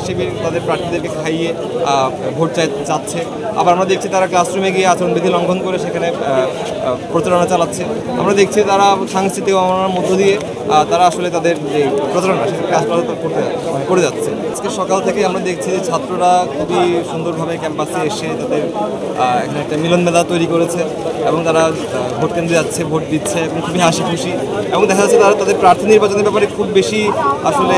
শিবির তাদের প্রার্থীদেরকে খাইয়ে ভোট চাচ্ছে। আবার আমরা দেখছি তারা ক্লাসরুমে গিয়ে আচরণবিধি লঙ্ঘন করে সেখানে প্রচারণা চালাচ্ছে। আমরা দেখছি তারা সাংস্কৃতিক অবমাননার মধ্য দিয়ে তারা আসলে তাদের যে প্রচারণা সেটা কাজগুলো করে যাচ্ছে। আজকে সকাল থেকে আমরা দেখছি যে ছাত্ররা খুবই সুন্দরভাবে ক্যাম্পাসে এসে তাদের এখানে একটা মিলন মেলা তৈরি করেছে এবং তারা ভোট কেন্দ্রে যাচ্ছে, ভোট দিচ্ছে এবং খুবই হাসি খুশি। এবং দেখা যাচ্ছে তারা তাদের প্রার্থী নির্বাচনের ব্যাপারে খুব বেশি আসলে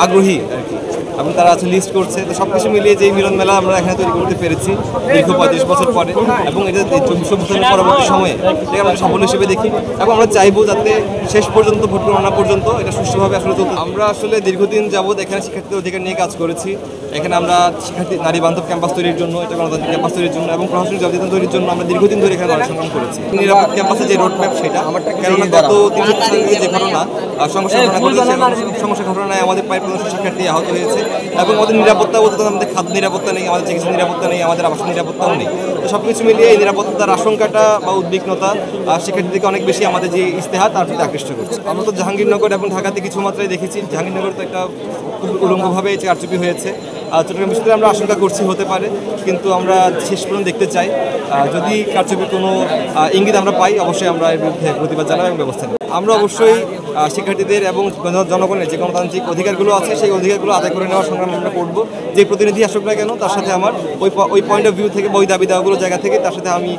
আগ্রহী আর কি, এবং তারা আছে লিস্ট করছে। তো সব কিছু মিলিয়ে যে মিলন মেলা আমরা এখানে তৈরি করতে পেরেছি দীর্ঘ 35 বছর পরে, এবং এটা 24 বছরের পরবর্তী সময়ে এটাকে আমরা সাফল্য হিসেবে দেখি। এবং আমরা চাইবো যাতে শেষ পর্যন্ত ভোট গণনা পর্যন্ত এটা সুষ্ঠুভাবে আসলে চলতে। আমরা আসলে দীর্ঘদিন যাবৎ এখানে শিক্ষার্থীদের অধিকার নিয়ে কাজ করেছি। এখানে আমরা শিক্ষার্থী নারী বান্ধব ক্যাম্পাস তৈরির জন্য, এটা গণতান্ত্রিক ক্যাম্পাস তৈরির জন্য এবং প্রশাসনিক জবাবদিহিতা তৈরির জন্য আমরা দীর্ঘদিন ধরে এখানে লড়াই সংগ্রাম করেছি। নিরাপদ ক্যাম্পাসে যে রোড ম্যাপ সেটা, কেননা গত 3 বছর আগে যে ঘটনা সংঘর্ষের ঘটনা ঘটেছে, সংঘর্ষের ঘটনায় আমাদের প্রায় 1500 শিক্ষার্থী আহত হয়েছে। এবং আমাদের নিরাপত্তা বলতে আমাদের খাদ্য নিরাপত্তা নেই, আমাদের চিকিৎসা নিরাপত্তা নেই, আমাদের আবাসন নিরাপত্তাও নেই। তো সব কিছু মিলিয়ে এই নিরাপত্তার আশঙ্কাটা বা উদ্বিগ্নতা শিক্ষার্থীদেরকে অনেক বেশি আমাদের যে ইস্তেহার তার প্রতি আকৃষ্ট করছে। আমরা তো জাহাঙ্গীরনগর এবং ঢাকাতে কিছু মাত্রায় দেখেছি। জাহাঙ্গীরনগর তো একটা খুব উলঙ্গভাবে কারচুপি হয়েছে। চট্টগ্রাম বিশ্ববিদ্যালয়ে আমরা আশঙ্কা করছি হতে পারে, কিন্তু আমরা শেষ পর্যন্ত দেখতে চাই। যদি কারচুপির কোনো ইঙ্গিত আমরা পাই অবশ্যই আমরা এর বিরুদ্ধে প্রতিবাদ জানাবো এবং ব্যবস্থা নেব। আমরা অবশ্যই শিক্ষার্থীদের এবং জনগণের যে গণতান্ত্রিক অধিকারগুলো আছে সেই অধিকারগুলো আদায় করে নেওয়ার সংগ্রাম আমরা করব। যে প্রতিনিধি আসুক না কেন তার সাথে আমার ওই পয়েন্ট অফ ভিউ থেকে বা ওই দাবি দেওয়াগুলো জায়গা থেকে তার সাথে আমি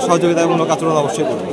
সহযোগিতামূলক আচরণ অবশ্যই করব।